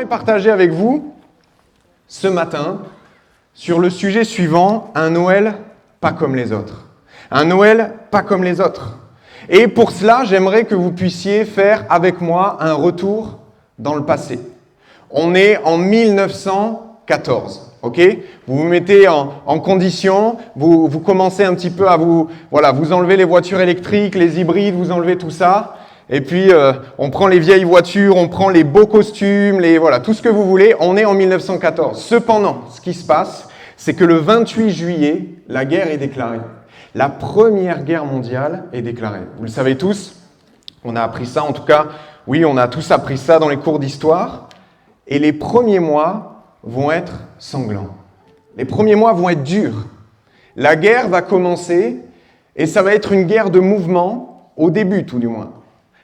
partager avec vous ce matin sur le sujet suivant, un Noël pas comme les autres. Un Noël pas comme les autres. Et pour cela, j'aimerais que vous puissiez faire avec moi un retour dans le passé. On est en 1914, ok ? Vous vous mettez en condition, vous commencez un petit peu à vous enlevez les voitures électriques, les hybrides, vous enlevez tout ça. Et puis, on prend les vieilles voitures, on prend les beaux costumes, tout ce que vous voulez. On est en 1914. Cependant, ce qui se passe, c'est que le 28 juillet, la guerre est déclarée. La Première Guerre mondiale est déclarée. Vous le savez tous, on a appris ça, en tout cas, oui, on a tous appris ça dans les cours d'histoire. Et les premiers mois vont être sanglants. Les premiers mois vont être durs. La guerre va commencer et ça va être une guerre de mouvement, au début tout du moins.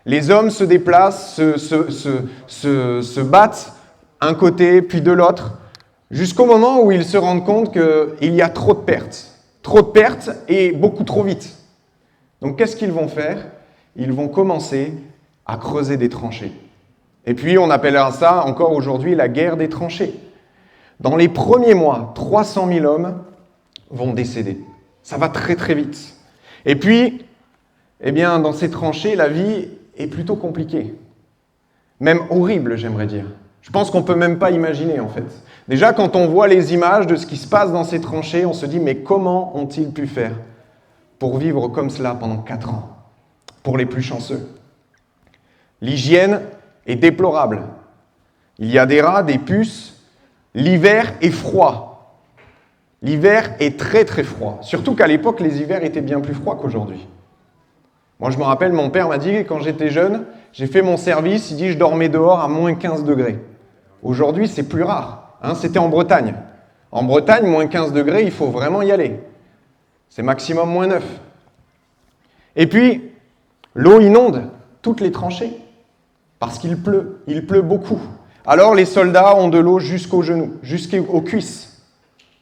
Les hommes se déplacent, se battent un côté puis de l'autre, jusqu'au moment où ils se rendent compte qu'il y a trop de pertes. Trop de pertes et beaucoup trop vite. Donc qu'est-ce qu'ils vont faire ? Ils vont commencer à creuser des tranchées. Et puis on appellera ça encore aujourd'hui la guerre des tranchées. Dans les premiers mois, 300 000 hommes vont décéder. Ça va très très vite. Et puis, dans ces tranchées, la vie est plutôt compliquée. Même horrible, j'aimerais dire. Je pense qu'on ne peut même pas imaginer, en fait. Déjà, quand on voit les images de ce qui se passe dans ces tranchées, on se dit, mais comment ont-ils pu faire pour vivre comme cela pendant 4 ans, pour les plus chanceux ? L'hygiène est déplorable. Il y a des rats, des puces. L'hiver est froid. L'hiver est très très froid. Surtout qu'à l'époque, les hivers étaient bien plus froids qu'aujourd'hui. Moi, je me rappelle, mon père m'a dit, quand j'étais jeune, j'ai fait mon service, il dit, je dormais dehors à moins 15 degrés. Aujourd'hui, c'est plus rare. C'était en Bretagne. En Bretagne, moins 15 degrés, il faut vraiment y aller. C'est maximum moins 9. Et puis, l'eau inonde toutes les tranchées. Parce qu'il pleut. Il pleut beaucoup. Alors, les soldats ont de l'eau jusqu'aux genoux, jusqu'aux cuisses.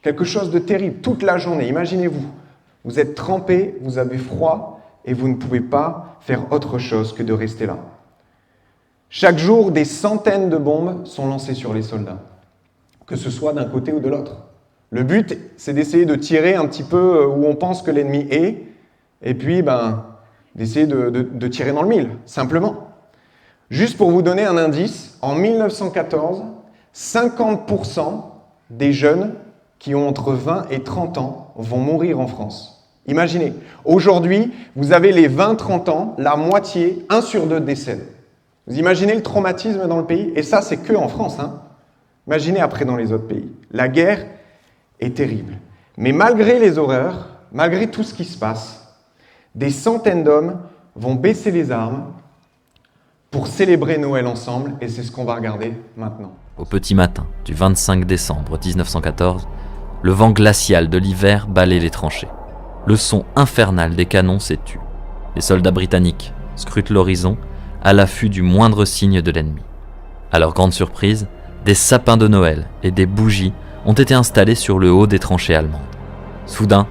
Quelque chose de terrible, toute la journée. Imaginez-vous, vous êtes trempés, vous avez froid, et vous ne pouvez pas faire autre chose que de rester là. Chaque jour, des centaines de bombes sont lancées sur les soldats, que ce soit d'un côté ou de l'autre. Le but, c'est d'essayer de tirer un petit peu où on pense que l'ennemi est, et puis d'essayer de tirer dans le mille, simplement. Juste pour vous donner un indice, en 1914, 50% des jeunes qui ont entre 20 et 30 ans vont mourir en France. Imaginez, aujourd'hui, vous avez les 20-30 ans, la moitié, 1 sur 2 décède. Vous imaginez le traumatisme dans le pays ? Et ça, c'est que en France. Imaginez après dans les autres pays. La guerre est terrible. Mais malgré les horreurs, malgré tout ce qui se passe, des centaines d'hommes vont baisser les armes pour célébrer Noël ensemble, et c'est ce qu'on va regarder maintenant. Au petit matin du 25 décembre 1914, le vent glacial de l'hiver balaie les tranchées. Le son infernal des canons s'est tu. Les soldats britanniques scrutent l'horizon à l'affût du moindre signe de l'ennemi. À leur grande surprise, des sapins de Noël et des bougies ont été installés sur le haut des tranchées allemandes. Soudain,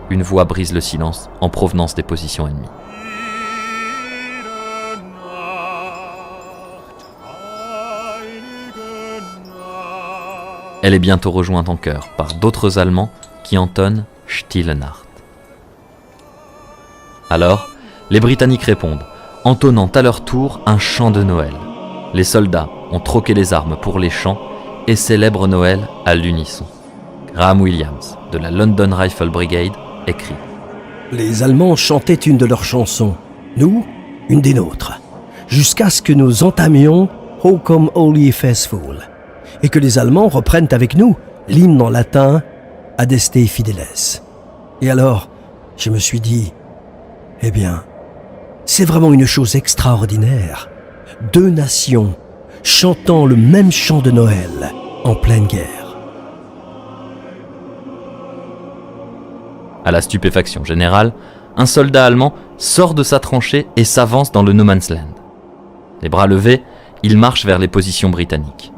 une voix brise le silence en provenance des positions ennemies. Elle est bientôt rejointe en chœur par d'autres Allemands qui entonnent « Stille Nacht ». Alors, les Britanniques répondent, entonnant à leur tour un chant de Noël. Les soldats ont troqué les armes pour les chants et célèbrent Noël à l'unisson. Graham Williams, de la London Rifle Brigade, écrit « Les Allemands chantaient une de leurs chansons, nous, une des nôtres, jusqu'à ce que nous entamions « Ho come all ye faithful » et que les Allemands reprennent avec nous l'hymne en latin « Adeste Fideles ». Et alors, je me suis dit, eh bien, c'est vraiment une chose extraordinaire. 2 nations chantant le même chant de Noël en pleine guerre. À la stupéfaction générale, un soldat allemand sort de sa tranchée et s'avance dans le No Man's Land. Les bras levés, il marche vers les positions britanniques.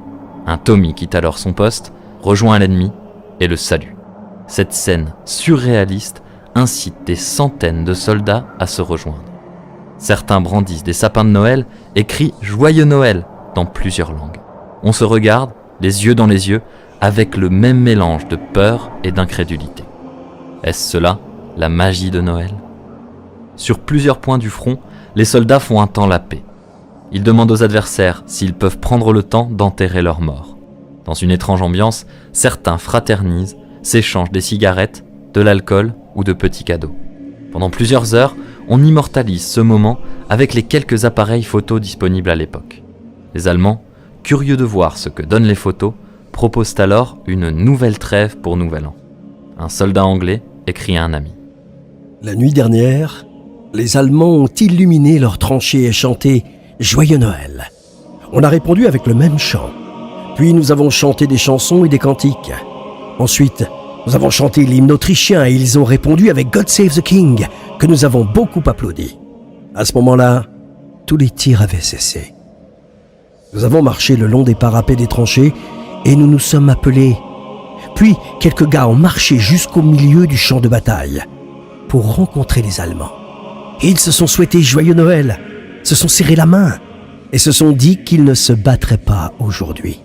Un Tommy quitte alors son poste, rejoint l'ennemi et le salue. Cette scène surréaliste incite des centaines de soldats à se rejoindre. Certains brandissent des sapins de Noël et crient « Joyeux Noël » dans plusieurs langues. On se regarde, les yeux dans les yeux, avec le même mélange de peur et d'incrédulité. Est-ce cela, la magie de Noël ? Sur plusieurs points du front, les soldats font un temps la paix. Ils demandent aux adversaires s'ils peuvent prendre le temps d'enterrer leurs morts. Dans une étrange ambiance, certains fraternisent, s'échangent des cigarettes, de l'alcool ou de petits cadeaux. Pendant plusieurs heures, on immortalise ce moment avec les quelques appareils photos disponibles à l'époque. Les Allemands, curieux de voir ce que donnent les photos, proposent alors une nouvelle trêve pour Nouvel An. Un soldat anglais écrit à un ami. La nuit dernière, les Allemands ont illuminé leurs tranchées et chanté « Joyeux Noël ». On a répondu avec le même chant. Puis nous avons chanté des chansons et des cantiques. Ensuite, nous avons chanté l'hymne autrichien et ils ont répondu avec « God Save the King » que nous avons beaucoup applaudi. À ce moment-là, tous les tirs avaient cessé. Nous avons marché le long des parapets des tranchées et nous nous sommes appelés. Puis, quelques gars ont marché jusqu'au milieu du champ de bataille pour rencontrer les Allemands. Et ils se sont souhaités joyeux Noël, se sont serrés la main et se sont dit qu'ils ne se battraient pas aujourd'hui.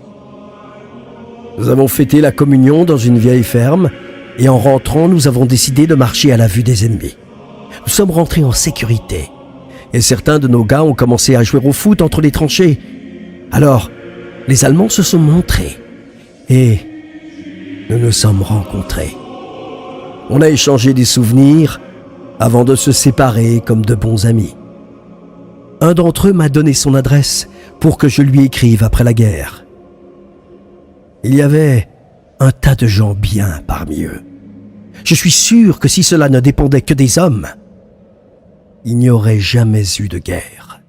Nous avons fêté la communion dans une vieille ferme et en rentrant, nous avons décidé de marcher à la vue des ennemis. Nous sommes rentrés en sécurité et certains de nos gars ont commencé à jouer au foot entre les tranchées. Alors, les Allemands se sont montrés et nous nous sommes rencontrés. On a échangé des souvenirs avant de se séparer comme de bons amis. Un d'entre eux m'a donné son adresse pour que je lui écrive après la guerre. Il y avait un tas de gens bien parmi eux. Je suis sûr que si cela ne dépendait que des hommes, il n'y aurait jamais eu de guerre.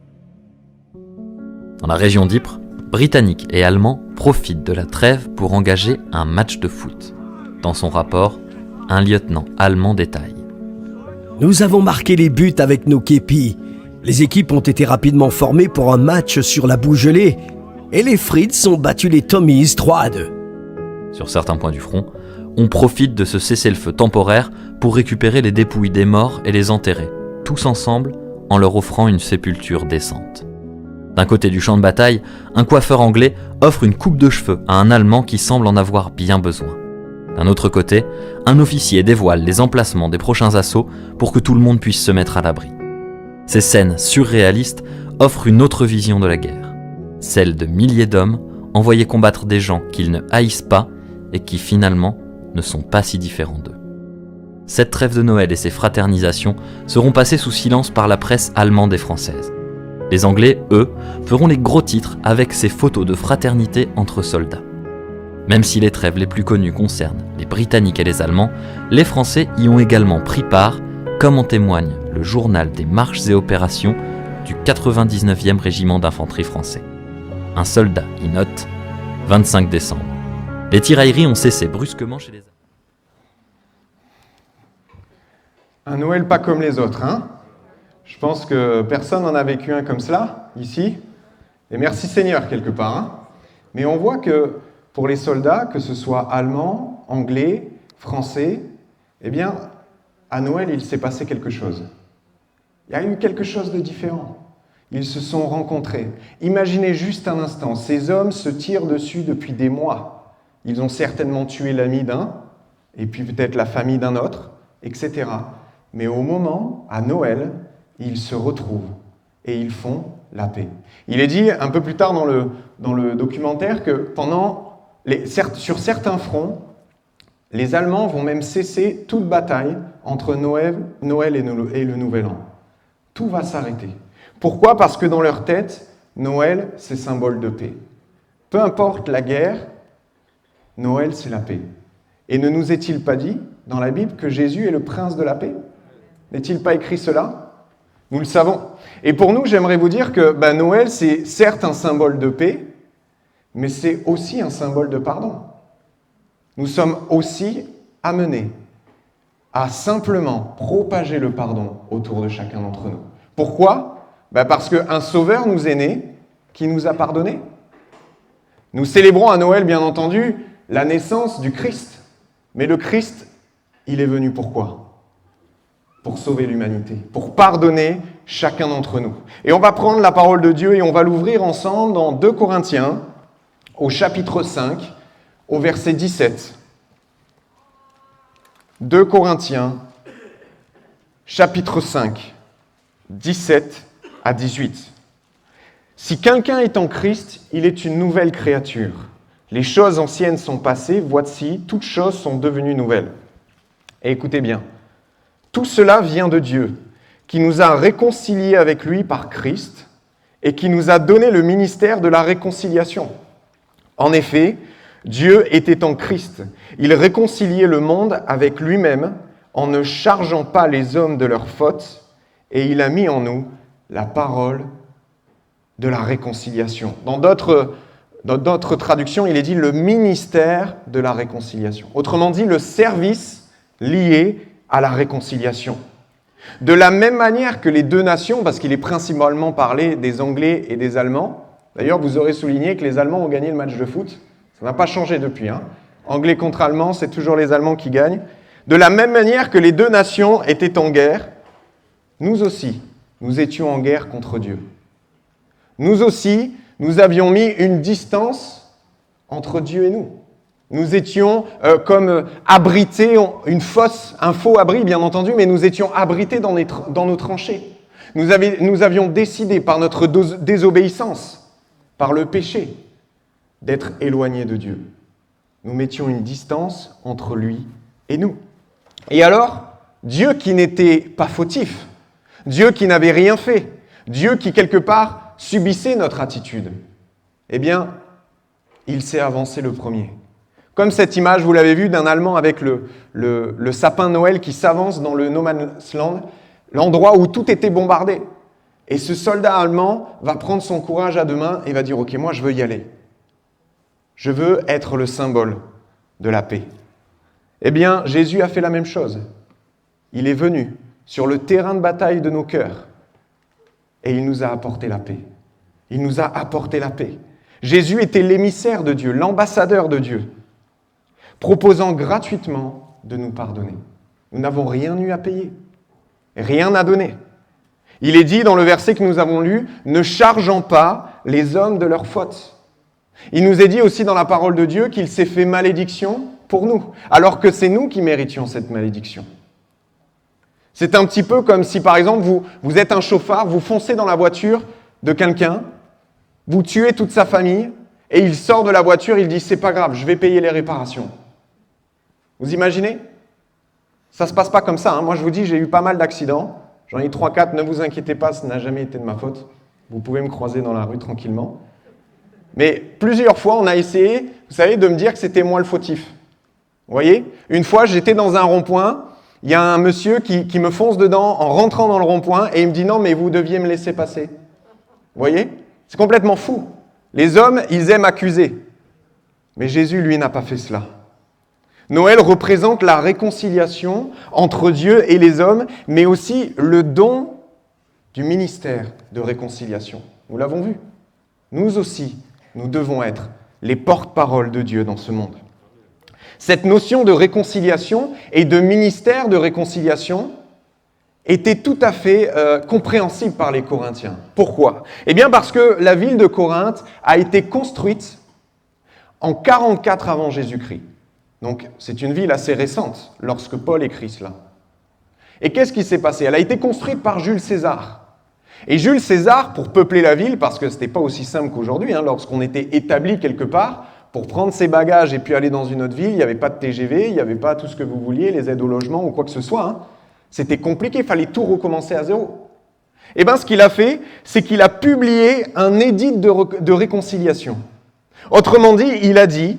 Dans la région d'Ypres, Britanniques et Allemands profitent de la trêve pour engager un match de foot. Dans son rapport, un lieutenant allemand détaille. Nous avons marqué les buts avec nos képis. Les équipes ont été rapidement formées pour un match sur la boue gelée et les Fritz ont battu les Tommies 3-2. Sur certains points du front, on profite de ce cessez-le-feu temporaire pour récupérer les dépouilles des morts et les enterrer, tous ensemble, en leur offrant une sépulture décente. D'un côté du champ de bataille, un coiffeur anglais offre une coupe de cheveux à un Allemand qui semble en avoir bien besoin. D'un autre côté, un officier dévoile les emplacements des prochains assauts pour que tout le monde puisse se mettre à l'abri. Ces scènes surréalistes offrent une autre vision de la guerre, celle de milliers d'hommes envoyés combattre des gens qu'ils ne haïssent pas et qui finalement ne sont pas si différents d'eux. Cette trêve de Noël et ses fraternisations seront passées sous silence par la presse allemande et française. Les Anglais, eux, feront les gros titres avec ces photos de fraternité entre soldats. Même si les trêves les plus connues concernent les Britanniques et les Allemands, les Français y ont également pris part, comme en témoigne le journal des marches et opérations du 99e régiment d'infanterie français. Un soldat y note « 25 décembre. Les tirailleries ont cessé brusquement chez les Allemands. » Un Noël pas comme les autres, hein ? Je pense que personne n'en a vécu un comme cela, ici. Et merci Seigneur, quelque part. Hein ? Mais on voit que pour les soldats, que ce soit allemands, anglais, français, eh bien, à Noël, il s'est passé quelque chose. Il y a eu quelque chose de différent. Ils se sont rencontrés. Imaginez juste un instant, ces hommes se tirent dessus depuis des mois. Ils ont certainement tué l'ami d'un, et puis peut-être la famille d'un autre, etc. Mais au moment, à Noël, ils se retrouvent et ils font la paix. Il est dit un peu plus tard dans le documentaire que sur certains fronts, les Allemands vont même cesser toute bataille entre Noël et le Nouvel An. Tout va s'arrêter. Pourquoi ? Parce que dans leur tête, Noël, c'est symbole de paix. Peu importe la guerre, Noël, c'est la paix. Et ne nous est-il pas dit dans la Bible que Jésus est le prince de la paix ? N'est-il pas écrit cela ? Nous le savons. Et pour nous, j'aimerais vous dire que Noël, c'est certes un symbole de paix, mais c'est aussi un symbole de pardon. Nous sommes aussi amenés à simplement propager le pardon autour de chacun d'entre nous. Pourquoi ? Parce qu'un sauveur nous est né qui nous a pardonné. Nous célébrons à Noël, bien entendu, la naissance du Christ. Mais le Christ, il est venu pourquoi ? Pour sauver l'humanité, pour pardonner chacun d'entre nous. Et on va prendre la parole de Dieu et on va l'ouvrir ensemble dans 2 Corinthiens, au chapitre 5, au verset 17. 2 Corinthiens, chapitre 5, 17 à 18. Si quelqu'un est en Christ, il est une nouvelle créature. Les choses anciennes sont passées, voici, toutes choses sont devenues nouvelles. Et écoutez bien, tout cela vient de Dieu, qui nous a réconciliés avec lui par Christ et qui nous a donné le ministère de la réconciliation. En effet, Dieu était en Christ. Il réconciliait le monde avec lui-même en ne chargeant pas les hommes de leurs fautes, et il a mis en nous la parole de la réconciliation. Dans d'autres traductions, il est dit le ministère de la réconciliation. Autrement dit, le service lié à la réconciliation. De la même manière que les deux nations, parce qu'il est principalement parlé des Anglais et des Allemands, d'ailleurs vous aurez souligné que les Allemands ont gagné le match de foot, ça n'a pas changé depuis. Anglais contre Allemands, c'est toujours les Allemands qui gagnent. De la même manière que les deux nations étaient en guerre, nous aussi, nous étions en guerre contre Dieu. Nous aussi, nous avions mis une distance entre Dieu et nous. Nous étions comme abrités, un faux abri bien entendu, mais nous étions abrités dans nos tranchées. Nous avions décidé par notre désobéissance, par le péché, d'être éloignés de Dieu. Nous mettions une distance entre lui et nous. Et alors, Dieu qui n'était pas fautif, Dieu qui n'avait rien fait, Dieu qui quelque part subissait notre attitude, eh bien, il s'est avancé le premier. Comme cette image, vous l'avez vu, d'un Allemand avec le sapin de Noël qui s'avance dans le No Man's Land, l'endroit où tout était bombardé. Et ce soldat allemand va prendre son courage à deux mains et va dire « Ok, moi je veux y aller. Je veux être le symbole de la paix. » Eh bien, Jésus a fait la même chose. Il est venu sur le terrain de bataille de nos cœurs et il nous a apporté la paix. Il nous a apporté la paix. Jésus était l'émissaire de Dieu, l'ambassadeur de Dieu, proposant gratuitement de nous pardonner. Nous n'avons rien eu à payer, rien à donner. Il est dit dans le verset que nous avons lu, « Ne chargeant pas les hommes de leurs fautes ». Il nous est dit aussi dans la parole de Dieu qu'il s'est fait malédiction pour nous, alors que c'est nous qui méritions cette malédiction. C'est un petit peu comme si, par exemple, vous êtes un chauffard, vous foncez dans la voiture de quelqu'un, vous tuez toute sa famille, et il sort de la voiture, il dit « C'est pas grave, je vais payer les réparations ». Vous imaginez ? Ça ne se passe pas comme ça. Moi, je vous dis, j'ai eu pas mal d'accidents. J'en ai 3-4, ne vous inquiétez pas, ça n'a jamais été de ma faute. Vous pouvez me croiser dans la rue tranquillement. Mais plusieurs fois, on a essayé, vous savez, de me dire que c'était moi le fautif. Vous voyez ? Une fois, j'étais dans un rond-point, il y a un monsieur qui me fonce dedans en rentrant dans le rond-point et il me dit « Non, mais vous deviez me laisser passer. » Vous voyez ? C'est complètement fou. Les hommes, ils aiment accuser. Mais Jésus, lui, n'a pas fait cela. Noël représente la réconciliation entre Dieu et les hommes, mais aussi le don du ministère de réconciliation. Nous l'avons vu. Nous aussi, nous devons être les porte-paroles de Dieu dans ce monde. Cette notion de réconciliation et de ministère de réconciliation était tout à fait compréhensible par les Corinthiens. Pourquoi ? Eh bien parce que la ville de Corinthe a été construite en 44 avant Jésus-Christ. Donc c'est une ville assez récente lorsque Paul écrit cela. Et qu'est-ce qui s'est passé ? Elle a été construite par Jules César. Et Jules César, pour peupler la ville, parce que ce n'était pas aussi simple qu'aujourd'hui, lorsqu'on était établi quelque part, pour prendre ses bagages et puis aller dans une autre ville, il n'y avait pas de TGV, il n'y avait pas tout ce que vous vouliez, les aides au logement ou quoi que ce soit. C'était compliqué, il fallait tout recommencer à zéro. Et bien ce qu'il a fait, c'est qu'il a publié un édit de réconciliation. Autrement dit, il a dit,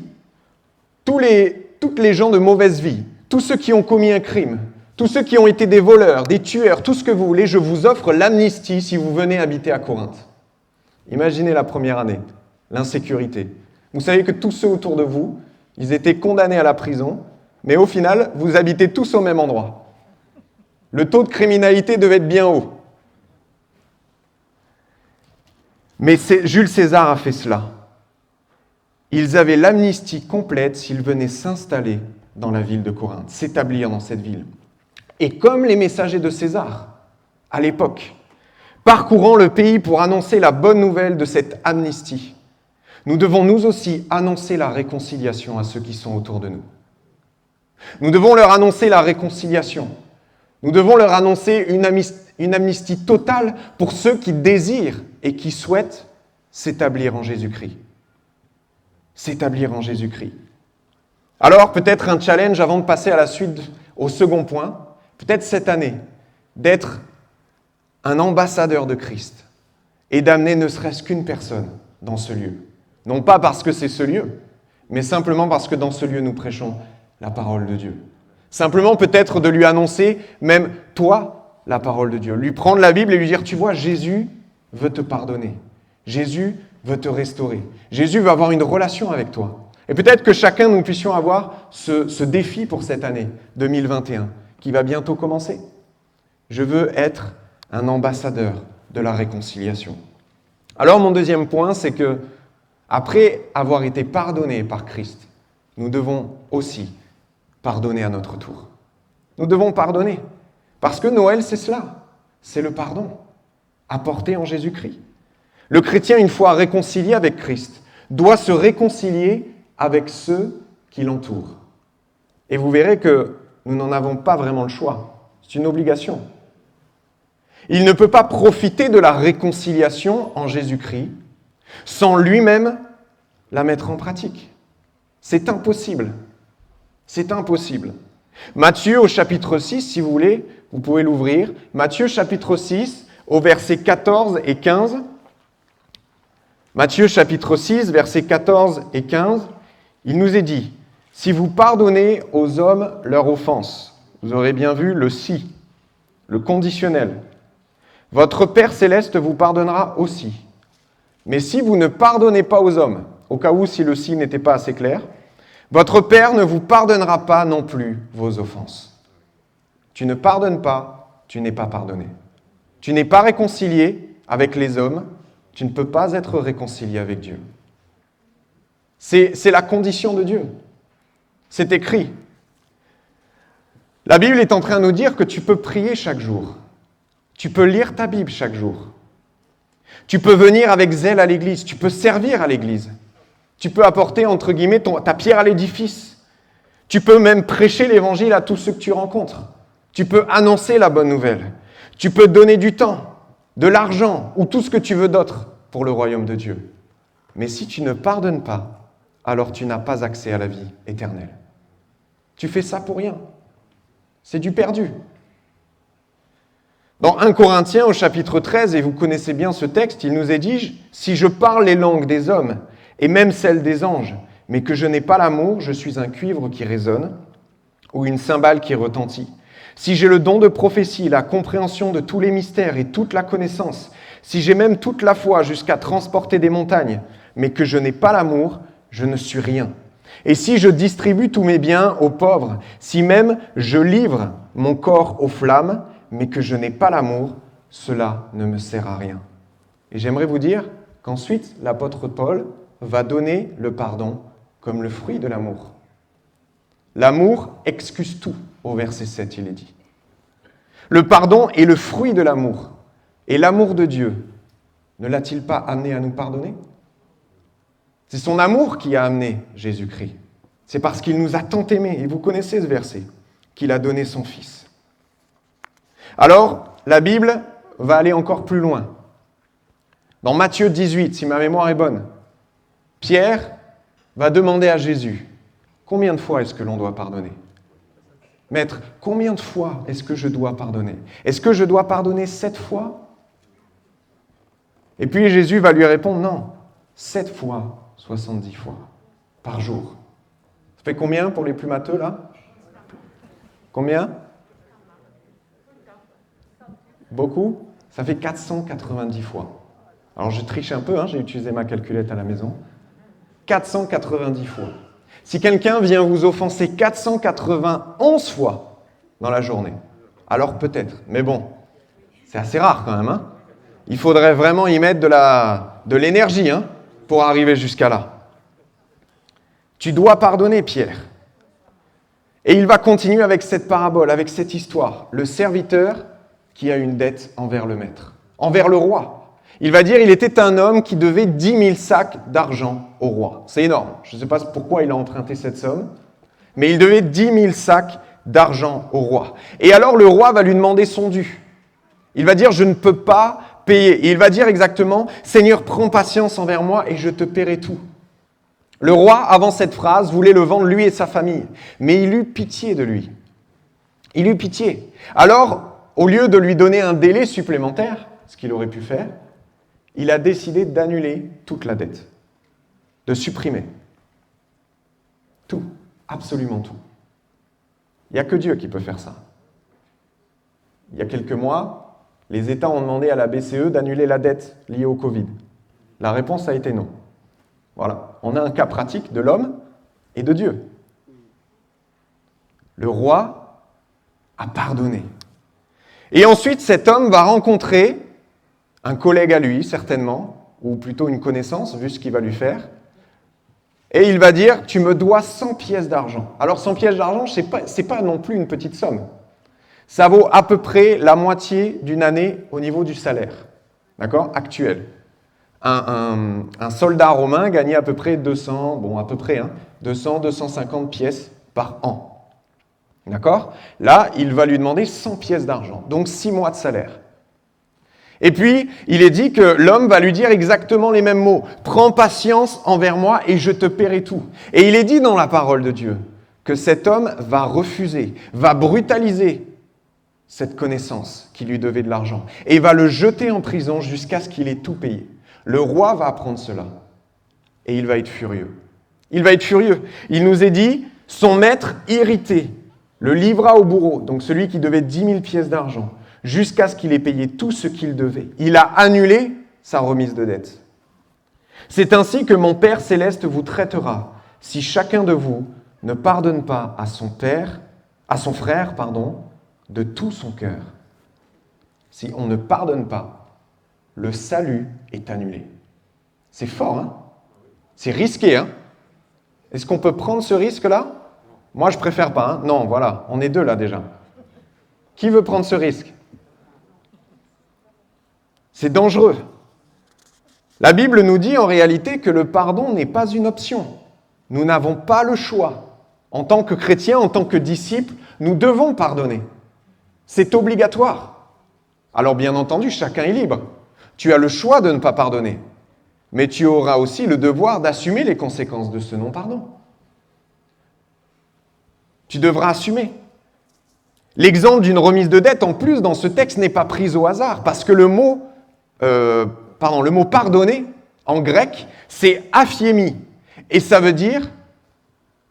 toutes les gens de mauvaise vie, tous ceux qui ont commis un crime, tous ceux qui ont été des voleurs, des tueurs, tout ce que vous voulez, je vous offre l'amnistie si vous venez habiter à Corinthe. Imaginez la première année, l'insécurité. Vous savez que tous ceux autour de vous, ils étaient condamnés à la prison, mais au final, vous habitez tous au même endroit. Le taux de criminalité devait être bien haut. Mais Jules César a fait cela. Ils avaient l'amnistie complète s'ils venaient s'installer dans la ville de Corinthe, s'établir dans cette ville. Et comme les messagers de César, à l'époque, parcourant le pays pour annoncer la bonne nouvelle de cette amnistie, nous devons nous aussi annoncer la réconciliation à ceux qui sont autour de nous. Nous devons leur annoncer la réconciliation. Nous devons leur annoncer une amnistie totale pour ceux qui désirent et qui souhaitent s'établir en Jésus-Christ. S'établir en Jésus-Christ. Alors, peut-être un challenge avant de passer à la suite, au second point, peut-être cette année, d'être un ambassadeur de Christ et d'amener ne serait-ce qu'une personne dans ce lieu. Non pas parce que c'est ce lieu, mais simplement parce que dans ce lieu, nous prêchons la parole de Dieu. Simplement peut-être de lui annoncer, même toi, la parole de Dieu. Lui prendre la Bible et lui dire, tu vois, Jésus veut te pardonner. Jésus veut te restaurer. Jésus veut avoir une relation avec toi. Et peut-être que chacun, nous puissions avoir ce défi pour cette année 2021, qui va bientôt commencer. Je veux être un ambassadeur de la réconciliation. Alors mon deuxième point, c'est que après avoir été pardonnés par Christ, nous devons aussi pardonner à notre tour. Nous devons pardonner. Parce que Noël, c'est cela. C'est le pardon apporté en Jésus-Christ. Le chrétien, une fois réconcilié avec Christ, doit se réconcilier avec ceux qui l'entourent. Et vous verrez que nous n'en avons pas vraiment le choix. C'est une obligation. Il ne peut pas profiter de la réconciliation en Jésus-Christ sans lui-même la mettre en pratique. C'est impossible. C'est impossible. Matthieu au chapitre 6, si vous voulez, vous pouvez l'ouvrir. Matthieu chapitre 6, au verset 14 et 15. Matthieu chapitre 6, versets 14 et 15, il nous est dit, « Si vous pardonnez aux hommes leur offense, vous aurez bien vu le si, le conditionnel. Votre Père céleste vous pardonnera aussi. Mais si vous ne pardonnez pas aux hommes, au cas où si le si n'était pas assez clair, votre Père ne vous pardonnera pas non plus vos offenses. Tu ne pardonnes pas, tu n'es pas pardonné. Tu n'es pas réconcilié avec les hommes, tu ne peux pas être réconcilié avec Dieu. C'est la condition de Dieu. C'est écrit. La Bible est en train de nous dire que tu peux prier chaque jour. Tu peux lire ta Bible chaque jour. Tu peux venir avec zèle à l'église. Tu peux servir à l'église. Tu peux apporter, entre guillemets, ta pierre à l'édifice. Tu peux même prêcher l'évangile à tous ceux que tu rencontres. Tu peux annoncer la bonne nouvelle. Tu peux donner du temps, de l'argent ou tout ce que tu veux d'autre pour le royaume de Dieu. Mais si tu ne pardonnes pas, alors tu n'as pas accès à la vie éternelle. Tu fais ça pour rien. C'est du perdu. Dans 1 Corinthiens au chapitre 13, et vous connaissez bien ce texte, il nous est dit « Si je parle les langues des hommes et même celles des anges, mais que je n'ai pas l'amour, je suis un cuivre qui résonne ou une cymbale qui retentit. Si j'ai le don de prophétie, la compréhension de tous les mystères et toute la connaissance, si j'ai même toute la foi jusqu'à transporter des montagnes, mais que je n'ai pas l'amour, je ne suis rien. Et si je distribue tous mes biens aux pauvres, si même je livre mon corps aux flammes, mais que je n'ai pas l'amour, cela ne me sert à rien. » Et j'aimerais vous dire qu'ensuite, l'apôtre Paul va donner le pardon comme le fruit de l'amour. L'amour excuse tout, au verset 7, il est dit. Le pardon est le fruit de l'amour. Et l'amour de Dieu, ne l'a-t-il pas amené à nous pardonner ? C'est son amour qui a amené Jésus-Christ. C'est parce qu'il nous a tant aimés, et vous connaissez ce verset, qu'il a donné son Fils. Alors, la Bible va aller encore plus loin. Dans Matthieu 18, si ma mémoire est bonne, Pierre va demander à Jésus, « Combien de fois est-ce que l'on doit pardonner ? Maître, combien de fois est-ce que je dois pardonner ? Est-ce que je dois pardonner 7 fois ? » Et puis Jésus va lui répondre, « Non, 7 fois, 70 fois, par jour. » Ça fait combien pour les plus matheux, là ? Combien ? Beaucoup ? Ça fait 490 fois. Alors je triche un peu, j'ai utilisé ma calculette à la maison. 490 fois. Si quelqu'un vient vous offenser 491 fois dans la journée, alors peut-être. Mais bon, c'est assez rare quand même. Il faudrait vraiment y mettre de l'énergie pour arriver jusqu'à là. Tu dois pardonner, Pierre. Et il va continuer avec cette parabole, avec cette histoire. Le serviteur qui a une dette envers le maître, envers le roi. Il va dire il était un homme qui devait 10 000 sacs d'argent au roi. C'est énorme. Je ne sais pas pourquoi il a emprunté cette somme, mais il devait 10 000 sacs d'argent au roi. Et alors le roi va lui demander son dû. Il va dire je ne peux pas payer. Et il va dire exactement Seigneur, prends patience envers moi et je te paierai tout. Le roi, avant cette phrase, voulait le vendre lui et sa famille, mais il eut pitié de lui. Il eut pitié. Alors, au lieu de lui donner un délai supplémentaire, ce qu'il aurait pu faire, il a décidé d'annuler toute la dette, de supprimer. Tout, absolument tout. Il n'y a que Dieu qui peut faire ça. Il y a quelques mois, les États ont demandé à la BCE d'annuler la dette liée au Covid. La réponse a été non. Voilà, on a un cas pratique de l'homme et de Dieu. Le roi a pardonné. Et ensuite, cet homme va rencontrer un collègue à lui, certainement, ou plutôt une connaissance, vu ce qu'il va lui faire, et il va dire, tu me dois 100 pièces d'argent. Alors 100 pièces d'argent, c'est pas non plus une petite somme. Ça vaut à peu près la moitié d'une année au niveau du salaire, d'accord, actuel. Un soldat romain gagnait à peu près 200-250 pièces par an. D'accord ? Là, il va lui demander 100 pièces d'argent, donc 6 mois de salaire. Et puis, il est dit que l'homme va lui dire exactement les mêmes mots. « Prends patience envers moi et je te paierai tout. » Et il est dit dans la parole de Dieu que cet homme va refuser, va brutaliser cette connaissance qui lui devait de l'argent et va le jeter en prison jusqu'à ce qu'il ait tout payé. Le roi va apprendre cela et il va être furieux. Il va être furieux. Il nous est dit, son maître irrité le livra au bourreau, donc celui qui devait 10 000 pièces d'argent, jusqu'à ce qu'il ait payé tout ce qu'il devait. Il a annulé sa remise de dette. C'est ainsi que mon Père céleste vous traitera, si chacun de vous ne pardonne pas à son frère, de tout son cœur. Si on ne pardonne pas, le salut est annulé. C'est fort, hein ? C'est risqué, hein ? Est-ce qu'on peut prendre ce risque-là ? Moi, je préfère pas, hein ? Non, voilà, on est deux là déjà. Qui veut prendre ce risque ? C'est dangereux. La Bible nous dit en réalité que le pardon n'est pas une option. Nous n'avons pas le choix. En tant que chrétiens, en tant que disciples, nous devons pardonner. C'est obligatoire. Alors bien entendu, chacun est libre. Tu as le choix de ne pas pardonner, mais tu auras aussi le devoir d'assumer les conséquences de ce non-pardon. Tu devras assumer. L'exemple d'une remise de dette, en plus, dans ce texte, n'est pas pris au hasard, parce que le mot pardonner, en grec, c'est aphiemi, et ça veut dire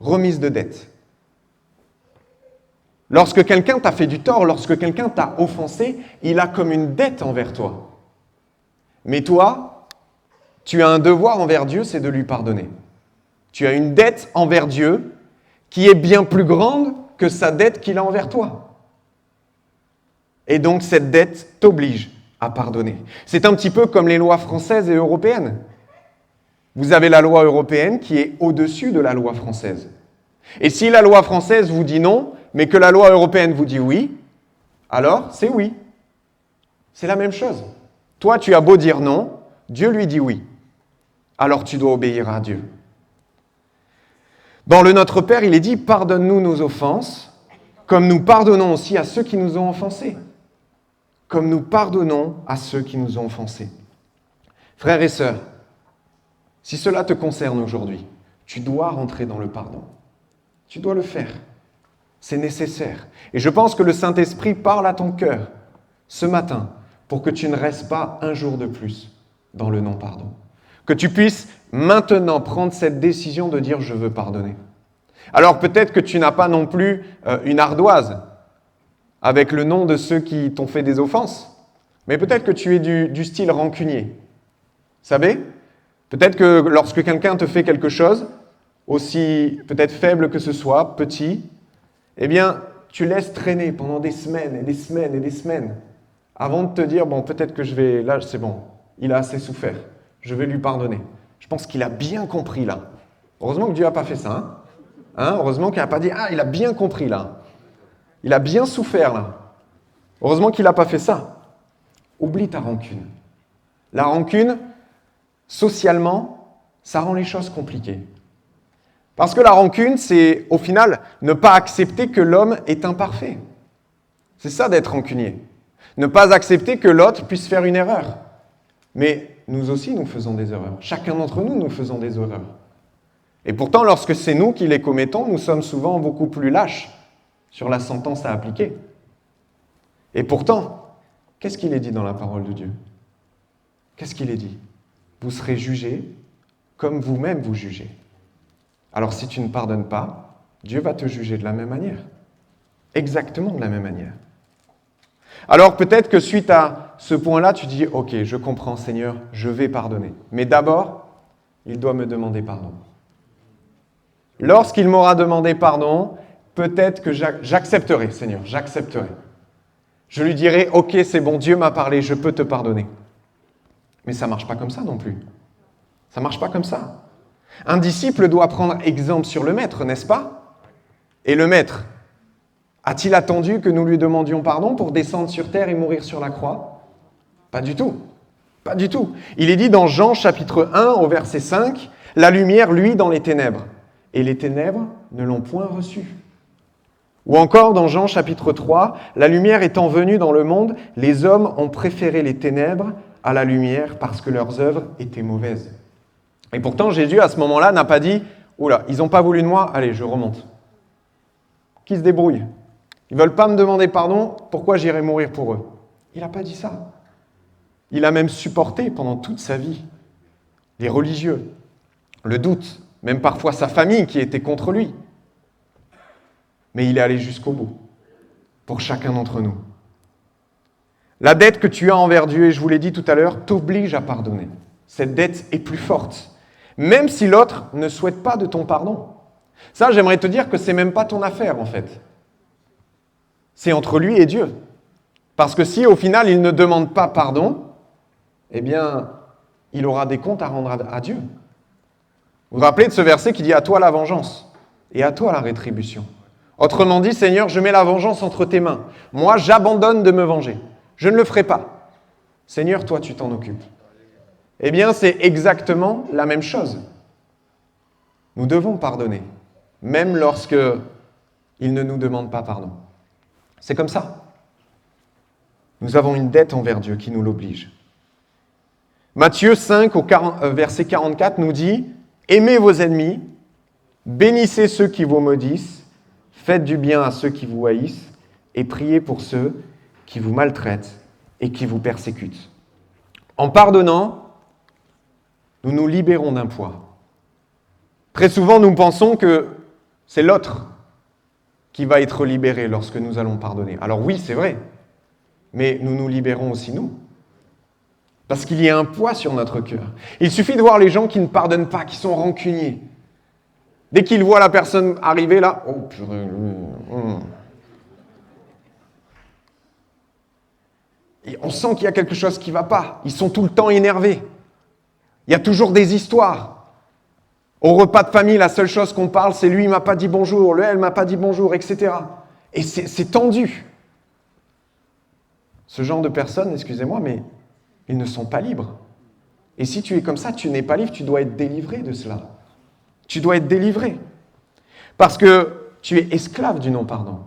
remise de dette. Lorsque quelqu'un t'a fait du tort, lorsque quelqu'un t'a offensé, il a comme une dette envers toi. Mais toi, tu as un devoir envers Dieu, c'est de lui pardonner. Tu as une dette envers Dieu qui est bien plus grande que sa dette qu'il a envers toi. Et donc cette dette t'oblige à pardonner. C'est un petit peu comme les lois françaises et européennes. Vous avez la loi européenne qui est au-dessus de la loi française. Et si la loi française vous dit non, mais que la loi européenne vous dit oui, alors c'est oui. C'est la même chose. Toi, tu as beau dire non, Dieu lui dit oui. Alors tu dois obéir à Dieu. Dans le Notre Père, il est dit « Pardonne-nous nos offenses, comme nous pardonnons aussi à ceux qui nous ont offensés. » Comme nous pardonnons à ceux qui nous ont offensés. Frères et sœurs, si cela te concerne aujourd'hui, tu dois rentrer dans le pardon. Tu dois le faire. C'est nécessaire. Et je pense que le Saint-Esprit parle à ton cœur ce matin pour que tu ne restes pas un jour de plus dans le non-pardon. Que tu puisses maintenant prendre cette décision de dire « je veux pardonner ». Alors peut-être que tu n'as pas non plus une ardoise avec le nom de ceux qui t'ont fait des offenses, mais peut-être que tu es du style rancunier. Vous savez ? Peut-être que lorsque quelqu'un te fait quelque chose, aussi peut-être faible que ce soit, petit, eh bien, tu laisses traîner pendant des semaines et des semaines et des semaines avant de te dire, bon, peut-être que là, c'est bon, il a assez souffert, je vais lui pardonner. Je pense qu'il a bien compris là. Heureusement que Dieu n'a pas fait ça. Heureusement qu'il n'a pas dit, il a bien compris là. Il a bien souffert là. Heureusement qu'il n'a pas fait ça. Oublie ta rancune. La rancune, socialement, ça rend les choses compliquées. Parce que la rancune, c'est au final ne pas accepter que l'homme est imparfait. C'est ça d'être rancunier. Ne pas accepter que l'autre puisse faire une erreur. Mais nous aussi, nous faisons des erreurs. Chacun d'entre nous, nous faisons des erreurs. Et pourtant, lorsque c'est nous qui les commettons, nous sommes souvent beaucoup plus lâches sur la sentence à appliquer. Et pourtant, qu'est-ce qu'il est dit dans la parole de Dieu? Qu'est-ce qu'il est dit? Vous serez jugés comme vous-même vous jugez. Alors si tu ne pardonnes pas, Dieu va te juger de la même manière. Exactement de la même manière. Alors peut-être que suite à ce point-là, tu dis « Ok, je comprends Seigneur, je vais pardonner. Mais d'abord, il doit me demander pardon. » Lorsqu'il m'aura demandé pardon, peut-être que j'accepterai, Seigneur, j'accepterai. Je lui dirai « Ok, c'est bon, Dieu m'a parlé, je peux te pardonner. » Mais ça ne marche pas comme ça non plus. Ça ne marche pas comme ça. Un disciple doit prendre exemple sur le maître, n'est-ce pas? Et le maître, a-t-il attendu que nous lui demandions pardon pour descendre sur terre et mourir sur la croix? Pas du tout. Pas du tout. Il est dit dans Jean chapitre 1 au verset 5, « La lumière luit dans les ténèbres, et les ténèbres ne l'ont point reçue. » Ou encore dans Jean chapitre 3, « La lumière étant venue dans le monde, les hommes ont préféré les ténèbres à la lumière parce que leurs œuvres étaient mauvaises. » Et pourtant, Jésus, à ce moment-là, n'a pas dit « Oula, ils n'ont pas voulu de moi, allez, je remonte. » Qui se débrouille? Ils ne veulent pas me demander pardon, pourquoi j'irai mourir pour eux? Il n'a pas dit ça. Il a même supporté pendant toute sa vie les religieux, le doute, même parfois sa famille qui était contre lui. Mais il est allé jusqu'au bout, pour chacun d'entre nous. La dette que tu as envers Dieu, et je vous l'ai dit tout à l'heure, t'oblige à pardonner. Cette dette est plus forte, même si l'autre ne souhaite pas de ton pardon. Ça, j'aimerais te dire que ce n'est même pas ton affaire, en fait. C'est entre lui et Dieu. Parce que si, au final, il ne demande pas pardon, eh bien, il aura des comptes à rendre à Dieu. Vous vous rappelez de ce verset qui dit « À toi la vengeance et à toi la rétribution ». Autrement dit, Seigneur, je mets la vengeance entre tes mains. Moi, j'abandonne de me venger. Je ne le ferai pas. Seigneur, toi, tu t'en occupes. Eh bien, c'est exactement la même chose. Nous devons pardonner, même lorsque il ne nous demande pas pardon. C'est comme ça. Nous avons une dette envers Dieu qui nous l'oblige. Matthieu 5, verset 44 nous dit « Aimez vos ennemis, bénissez ceux qui vous maudissent, faites du bien à ceux qui vous haïssent, et priez pour ceux qui vous maltraitent et qui vous persécutent. » En pardonnant, nous nous libérons d'un poids. Très souvent, nous pensons que c'est l'autre qui va être libéré lorsque nous allons pardonner. Alors oui, c'est vrai, mais nous nous libérons aussi nous. Parce qu'il y a un poids sur notre cœur. Il suffit de voir les gens qui ne pardonnent pas, qui sont rancuniers. Dès qu'ils voient la personne arriver là, oh purée, et on sent qu'il y a quelque chose qui ne va pas. Ils sont tout le temps énervés. Il y a toujours des histoires. Au repas de famille, la seule chose qu'on parle, c'est lui, il ne m'a pas dit bonjour, lui, elle ne m'a pas dit bonjour, etc. Et c'est tendu. Ce genre de personnes, excusez-moi, mais ils ne sont pas libres. Et si tu es comme ça, tu n'es pas libre, tu dois être délivré de cela. Tu dois être délivré. Parce que tu es esclave du non-pardon.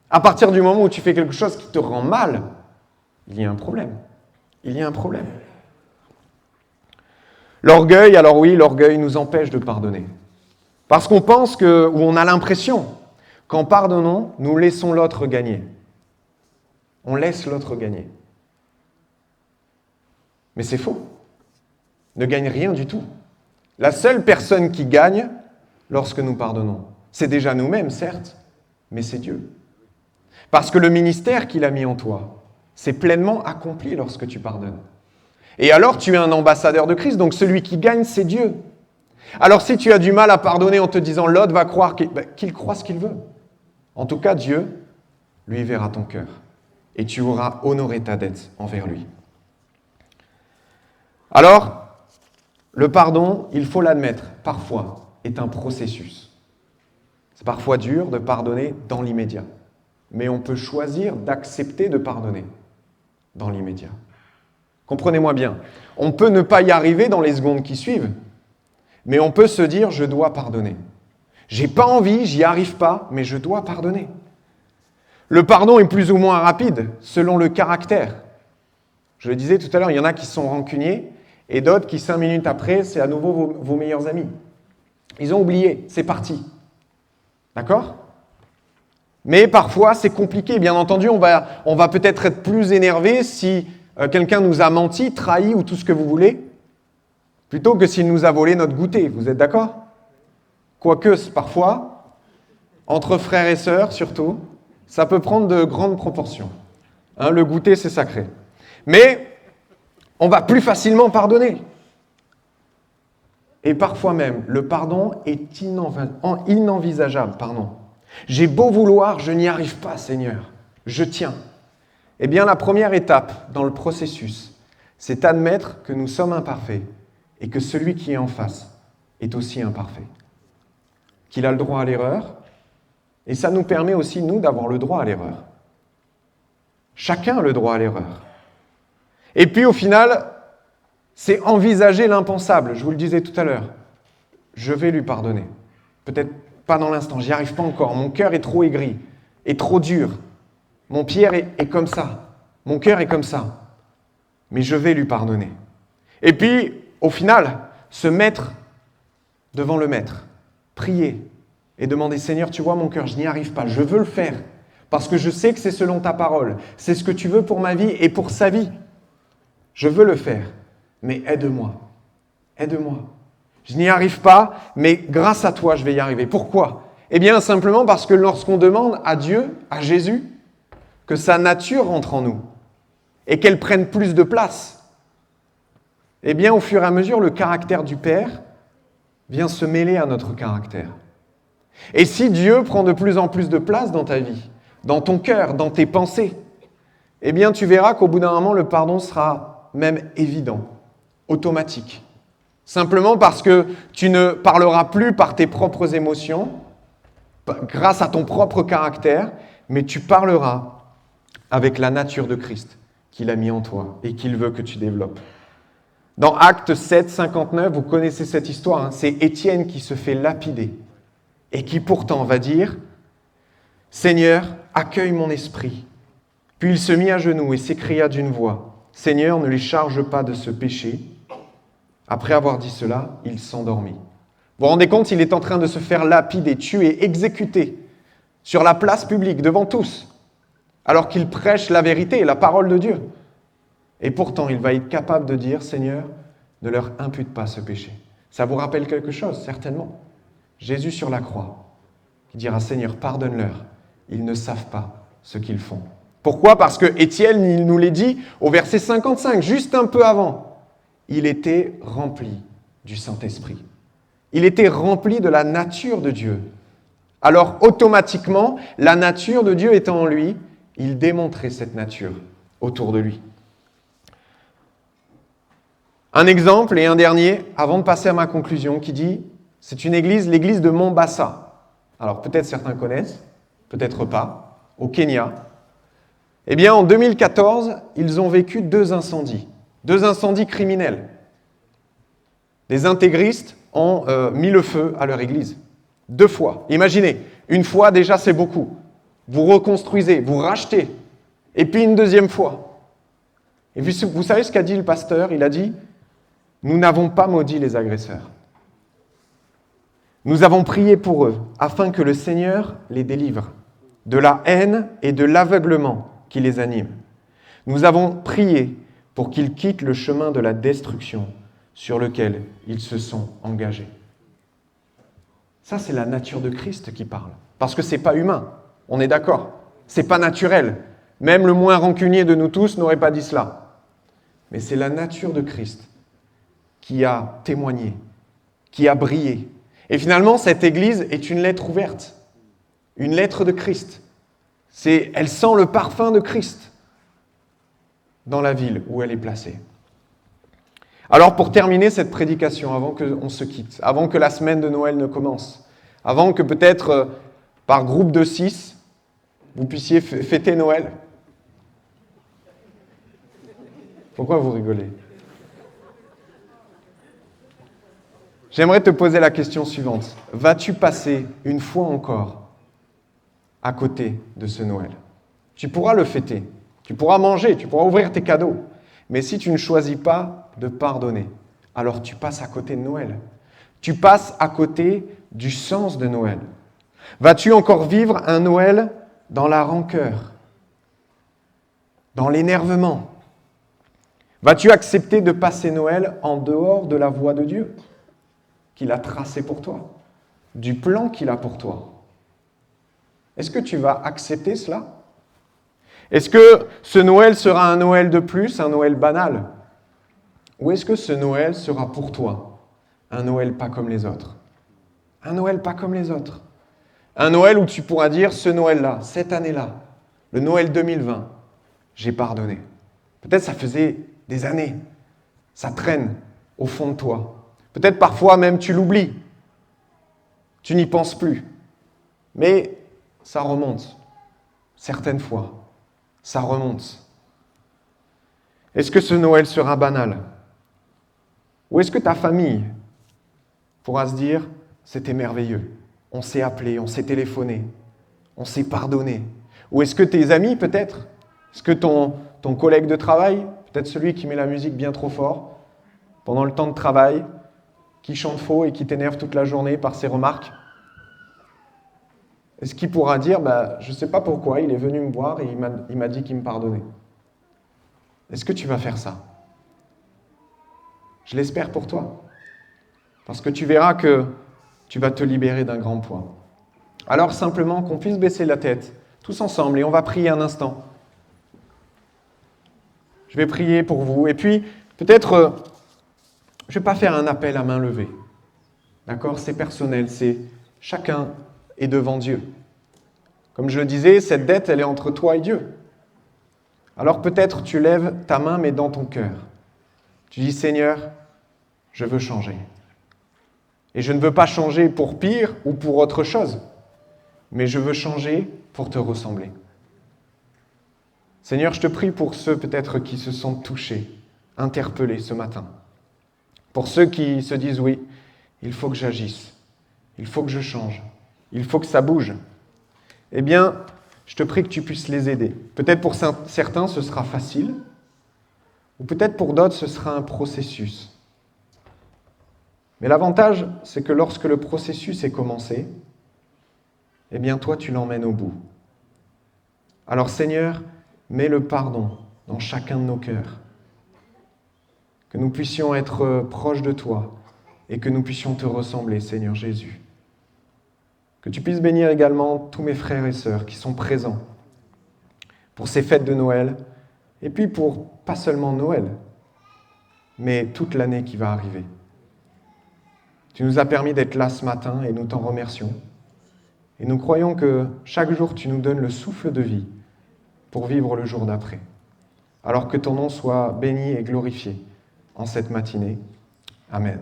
À partir du moment où tu fais quelque chose qui te rend mal, il y a un problème. Il y a un problème. L'orgueil, alors oui, l'orgueil nous empêche de pardonner. Parce qu'on pense que, ou on a l'impression, qu'en pardonnant, nous laissons l'autre gagner. On laisse l'autre gagner. Mais c'est faux. Ne gagne rien du tout. La seule personne qui gagne lorsque nous pardonnons, c'est déjà nous-mêmes, certes, mais c'est Dieu. Parce que le ministère qu'il a mis en toi, c'est pleinement accompli lorsque tu pardonnes. Et alors, tu es un ambassadeur de Christ, donc celui qui gagne, c'est Dieu. Alors, si tu as du mal à pardonner en te disant « l'autre va croire qu'il croit ce qu'il veut », en tout cas, Dieu, lui, verra ton cœur. Et tu auras honoré ta dette envers lui. Alors, le pardon, il faut l'admettre, parfois, est un processus. C'est parfois dur de pardonner dans l'immédiat. Mais on peut choisir d'accepter de pardonner dans l'immédiat. Comprenez-moi bien. On peut ne pas y arriver dans les secondes qui suivent, mais on peut se dire « je dois pardonner ». J'ai pas envie, j'y arrive pas, mais je dois pardonner. Le pardon est plus ou moins rapide, selon le caractère. Je le disais tout à l'heure, il y en a qui sont rancuniers, et d'autres qui, 5 minutes après, c'est à nouveau vos meilleurs amis. Ils ont oublié, c'est parti. D'accord ? Mais parfois, c'est compliqué. Bien entendu, on va peut-être être plus énervé si quelqu'un nous a menti, trahi ou tout ce que vous voulez, plutôt que s'il nous a volé notre goûter. Vous êtes d'accord ? Quoique, parfois, entre frères et sœurs surtout, ça peut prendre de grandes proportions. Hein, le goûter, c'est sacré. Mais on va plus facilement pardonner. Et parfois même, le pardon est inenvisageable. J'ai beau vouloir, je n'y arrive pas, Seigneur. Je tiens. Eh bien, la première étape dans le processus, c'est admettre que nous sommes imparfaits et que celui qui est en face est aussi imparfait. Qu'il a le droit à l'erreur, et ça nous permet aussi, nous, d'avoir le droit à l'erreur. Chacun a le droit à l'erreur. Et puis, au final, c'est envisager l'impensable. Je vous le disais tout à l'heure. Je vais lui pardonner. Peut-être pas dans l'instant, j'y arrive pas encore. Mon cœur est trop aigri, est trop dur. Mon pied est comme ça. Mon cœur est comme ça. Mais je vais lui pardonner. Et puis, au final, se mettre devant le Maître. Prier et demander, Seigneur, tu vois mon cœur, je n'y arrive pas, je veux le faire, parce que je sais que c'est selon ta parole, c'est ce que tu veux pour ma vie et pour sa vie. Je veux le faire, mais aide-moi, aide-moi. Je n'y arrive pas, mais grâce à toi, je vais y arriver. Pourquoi ? Eh bien, simplement parce que lorsqu'on demande à Dieu, à Jésus, que sa nature rentre en nous et qu'elle prenne plus de place, eh bien, au fur et à mesure, le caractère du Père vient se mêler à notre caractère. Et si Dieu prend de plus en plus de place dans ta vie, dans ton cœur, dans tes pensées, eh bien tu verras qu'au bout d'un moment, le pardon sera même évident, automatique. Simplement parce que tu ne parleras plus par tes propres émotions, grâce à ton propre caractère, mais tu parleras avec la nature de Christ qu'il a mis en toi et qu'il veut que tu développes. Dans Actes 7, 59, vous connaissez cette histoire, hein, c'est Étienne qui se fait lapider et qui pourtant va dire « Seigneur, accueille mon esprit ». Puis il se mit à genoux et s'écria d'une voix « Seigneur, ne les charge pas de ce péché ». Après avoir dit cela, il s'endormit. Vous vous rendez compte, il est en train de se faire lapider, tuer, exécuter sur la place publique, devant tous, alors qu'il prêche la vérité, la parole de Dieu. Et pourtant, il va être capable de dire, Seigneur, ne leur impute pas ce péché. Ça vous rappelle quelque chose, certainement. Jésus sur la croix, qui dira, Seigneur, pardonne-leur, ils ne savent pas ce qu'ils font. Pourquoi ? Parce que Étienne, il nous l'a dit au verset 55, juste un peu avant, il était rempli du Saint-Esprit. Il était rempli de la nature de Dieu. Alors, automatiquement, la nature de Dieu étant en lui, il démontrait cette nature autour de lui. Un exemple et un dernier, avant de passer à ma conclusion, qui dit, c'est une église, l'église de Mombasa. Alors peut-être certains connaissent, peut-être pas, au Kenya. Eh bien en 2014, ils ont vécu 2 incendies criminels. Des intégristes ont mis le feu à leur église. 2 fois. Imaginez, une fois déjà c'est beaucoup. Vous reconstruisez, vous rachetez. Et puis une 2e fois. Et puis vous savez ce qu'a dit le pasteur ? Il a dit, nous n'avons pas maudit les agresseurs. Nous avons prié pour eux, afin que le Seigneur les délivre de la haine et de l'aveuglement qui les anime. Nous avons prié pour qu'ils quittent le chemin de la destruction sur lequel ils se sont engagés. Ça, c'est la nature de Christ qui parle. Parce que ce n'est pas humain, on est d'accord. Ce n'est pas naturel. Même le moins rancunier de nous tous n'aurait pas dit cela. Mais c'est la nature de Christ qui a témoigné, qui a brillé. Et finalement, cette église est une lettre ouverte, une lettre de Christ. Elle sent le parfum de Christ dans la ville où elle est placée. Alors pour terminer cette prédication, avant qu'on se quitte, avant que la semaine de Noël ne commence, avant que peut-être par groupe de 6, vous puissiez fêter Noël, Pourquoi vous rigolez? J'aimerais te poser la question suivante. Vas-tu passer une fois encore à côté de ce Noël? Tu pourras le fêter, tu pourras manger, tu pourras ouvrir tes cadeaux. Mais si tu ne choisis pas de pardonner, alors tu passes à côté de Noël. Tu passes à côté du sens de Noël. Vas-tu encore vivre un Noël dans la rancœur, dans l'énervement? Vas-tu accepter de passer Noël en dehors de la voie de Dieu qu'il a tracée pour toi, du plan qu'il a pour toi? Est-ce que tu vas accepter cela? Est-ce que ce Noël sera un Noël de plus, un Noël banal? Ou est-ce que ce Noël sera pour toi un Noël pas comme les autres? Un Noël pas comme les autres. Un Noël où tu pourras dire, ce Noël-là, cette année-là, le Noël 2020, j'ai pardonné. Peut-être ça faisait des années, ça traîne au fond de toi. Peut-être parfois même tu l'oublies, tu n'y penses plus. Mais ça remonte, certaines fois, ça remonte. Est-ce que ce Noël sera banal? Ou est-ce que ta famille pourra se dire, c'était merveilleux, on s'est appelé, on s'est téléphoné, on s'est pardonné? Ou est-ce que tes amis peut-être? Est-ce que ton collègue de travail, peut-être celui qui met la musique bien trop fort, pendant le temps de travail, qui chante faux et qui t'énerve toute la journée par ses remarques, est-ce qu'il pourra dire, je ne sais pas pourquoi, il est venu me voir et il m'a dit qu'il me pardonnait? Est-ce que tu vas faire ça? Je l'espère pour toi. Parce que tu verras que tu vas te libérer d'un grand poids. Alors simplement qu'on puisse baisser la tête, tous ensemble, et on va prier un instant. Je vais prier pour vous. Et puis, peut-être, je ne vais pas faire un appel à main levée. D'accord? C'est personnel, c'est chacun est devant Dieu. Comme je le disais, cette dette, elle est entre toi et Dieu. Alors peut-être tu lèves ta main, mais dans ton cœur. Tu dis, Seigneur, je veux changer. Et je ne veux pas changer pour pire ou pour autre chose, mais je veux changer pour te ressembler. Seigneur, je te prie pour ceux peut-être qui se sentent touchés, interpellés ce matin. Pour ceux qui se disent, oui, il faut que j'agisse, il faut que je change, il faut que ça bouge. Eh bien, je te prie que tu puisses les aider. Peut-être pour certains, ce sera facile, ou peut-être pour d'autres, ce sera un processus. Mais l'avantage, c'est que lorsque le processus est commencé, eh bien, toi, tu l'emmènes au bout. Alors, Seigneur, mets le pardon dans chacun de nos cœurs. Que nous puissions être proches de toi et que nous puissions te ressembler, Seigneur Jésus. Que tu puisses bénir également tous mes frères et sœurs qui sont présents pour ces fêtes de Noël et puis pour pas seulement Noël, mais toute l'année qui va arriver. Tu nous as permis d'être là ce matin et nous t'en remercions. Et nous croyons que chaque jour, tu nous donnes le souffle de vie pour vivre le jour d'après. Alors que ton nom soit béni et glorifié en cette matinée. Amen.